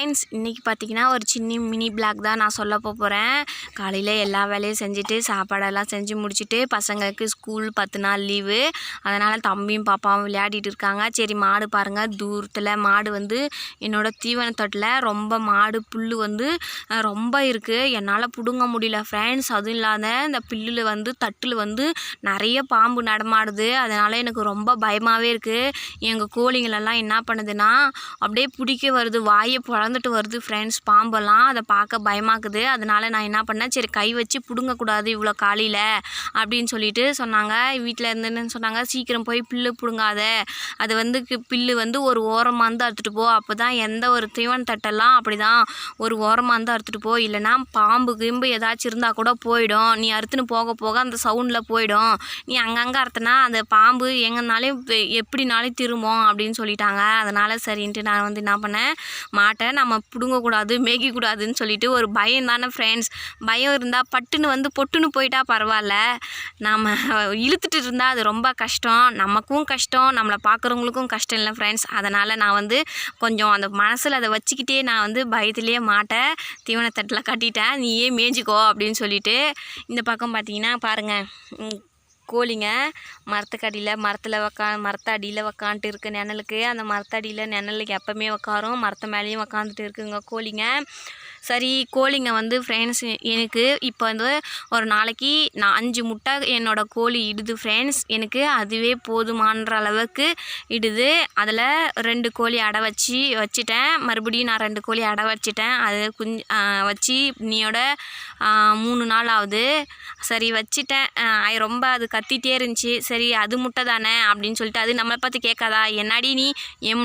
Friends, இன்றைக்கி பார்த்தீங்கன்னா ஒரு மினி பிளாக் தான் நான் சொல்ல போகிறேன். காலையில் எல்லா வேலையும் செஞ்சுட்டு சாப்பாடெல்லாம் செஞ்சு முடிச்சுட்டு பசங்களுக்கு ஸ்கூல் 10 நாள் லீவு. அதனால் தம்பியும் பாப்பாவும் விளையாடிட்டு இருக்காங்க. சரி மாடு பாருங்கள், தூரத்தில் மாடு வந்து என்னோடய தீவன தொட்டில் ரொம்ப மாடு புல் வந்து ரொம்ப இருக்குது. என்னால் பிடுங்க முடியல ஃப்ரெண்ட்ஸ். அதுவும் இல்லாத இந்த புல்லில் வந்து தட்டில் வந்து நிறைய பாம்பு நடமாடுது. அதனால் எனக்கு ரொம்ப பயமாகவே இருக்குது. எங்கள் கோழிங்களெல்லாம் என்ன பண்ணுதுன்னா அப்படியே பிடிக்க வருது, வாயை பிளந்துட்டு வருது ஃப்ரெண்ட்ஸ் பாம்பெல்லாம். அதை பார்க்க பயமாக்குது. அதனால் நான் என்ன பண்ணேன், சரி கை வச்சு பிடுங்கக்கூடாது இவ்வளோ காலையில் அப்படின்னு சொல்லிட்டு சொன்னாங்க. வீட்டில் இருந்துன்னு சொன்னாங்க, சீக்கிரம் போய் புல்லு பிடுங்காத, அது வந்து புல்லு வந்து ஒரு ஓரமாக இருந்து அறுத்துட்டு போ. அப்போ தான் எந்த ஒரு தீவன தட்டெல்லாம் அப்படி தான் ஒரு ஓரமாக இருந்து அறுத்துட்டு போ, இல்லைனா பாம்பு கிம்பு ஏதாச்சும் இருந்தால் கூட போயிடும். நீ அறுத்துன்னு போக போக அந்த சவுண்டில் போயிடும். நீ அங்கங்கே அறுத்துனா அந்த பாம்பு எங்கேனாலும் எப்படினாலும் திரும்பும் அப்படின்னு சொல்லிட்டாங்க. அதனால் சரின்ட்டு நான் வந்து என்ன பண்ணேன், மாட்டை நம்ம பிடுங்கக்கூடாது மேய்க்கக்கூடாதுன்னு சொல்லிட்டு ஒரு பயம் தானே ஃப்ரெண்ட்ஸ். பயம் இருந்தால் பட்டுன்னு வந்து பொட்டுன்னு போயிட்டா பரவாயில்ல, நாம் இழுத்துட்டு இருந்தால் அது ரொம்ப கஷ்டம். நமக்கும் கஷ்டம், நம்மளை பார்க்குறவங்களுக்கும் கஷ்டம் இல்லை ஃப்ரெண்ட்ஸ். அதனால் நான் வந்து கொஞ்சம் அந்த மனசில் அதை வச்சுக்கிட்டே நான் வந்து பயத்துலேயே மாட்டை தீவனத்தட்டில் கட்டிட்டேன். நீயே மேய்ஞ்சிக்கோ அப்படின்னு சொல்லிட்டு. இந்த பக்கம் பார்த்தீங்கன்னா பாருங்கள், கோழிங்க மரத்துக்கடியில் மரத்தடியில் உக்காந்துட்டு இருக்குது நிழலுக்கு. அந்த மரத்தடியில் நிழலுக்கு எப்போவுமே உக்காரும், மரத்து மேலேயும் உக்காந்துட்டு இருக்குங்க கோழிங்க. சரி கோழிங்க வந்து ஃப்ரெண்ட்ஸ் எனக்கு இப்போ வந்து ஒரு நாளைக்கு நான் 5 முட்டை என்னோடய கோழி இடுது ஃப்ரெண்ட்ஸ். எனக்கு அதுவே போதுமான்ற அளவுக்கு இடுது. அதில் 2 கோழி அடை வச்சிட்டேன். மறுபடியும் நான் 2 கோழி அடை வச்சிட்டேன். அது வச்சு நீயோட 3 நாள் ஆகுது. சரி வச்சிட்டேன். ரொம்ப அது கத்திட்டே இருந்துச்சு. சரி அது முட்டை தானே அப்படின்னு சொல்லிட்டு அது நம்மளை பார்த்து கேட்காதா, என்னாடி நீ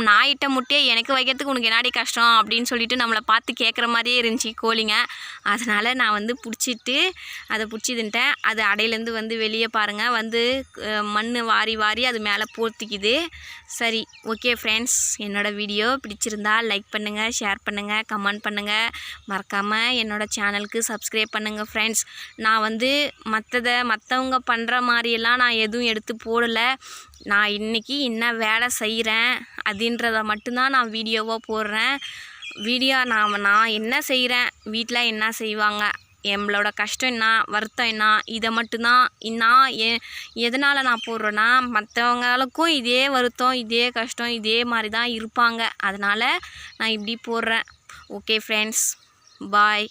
நான் இட்ட முட்டையை எனக்கு வைக்கிறதுக்கு உனக்கு என்னாடி கஷ்டம் அப்படின்னு சொல்லிட்டு நம்மளை பார்த்து கேட்குற மாதிரியே இருந்துச்சு கோழிங்க. அதனால் நான் வந்து அதை பிடிச்சி தின்ட்டேன். அது அடையிலேருந்து வந்து வெளியே பாருங்கள் வந்து மண் வாரி அது மேலே போர்த்திக்குது. சரி ஓகே ஃப்ரெண்ட்ஸ், என்னோடய வீடியோ பிடிச்சிருந்தா லைக் பண்ணுங்கள், ஷேர் பண்ணுங்கள், கமெண்ட் பண்ணுங்கள். மறக்காமல் என்னோடய சேனலுக்கு சப்ஸ்கிரைப் பண்ணுங்கள் ஃப்ரெண்ட்ஸ். நான் வந்து மற்றவங்க பண்ணுற மாதிரியெல்லாம் நான் எதுவும் எடுத்து போடலை. நான் இன்றைக்கி என்ன வேலை செய்கிறேன் அப்படின்றத மட்டும்தான் நான் வீடியோவாக போடுறேன். நான் என்ன செய்கிறேன், வீட்டில் என்ன செய்வாங்க, எங்களோட கஷ்டம் என்ன, வருத்தம் என்ன, இதை மட்டும்தான் நான் எதனால் நான் போடுறேன்னா, மற்றவங்களுக்கும் இதே வருத்தம் இதே கஷ்டம் இதே மாதிரி தான் இருப்பாங்க. அதனால் நான் இப்படி போடுறேன். ஓகே ஃப்ரெண்ட்ஸ், பாய்.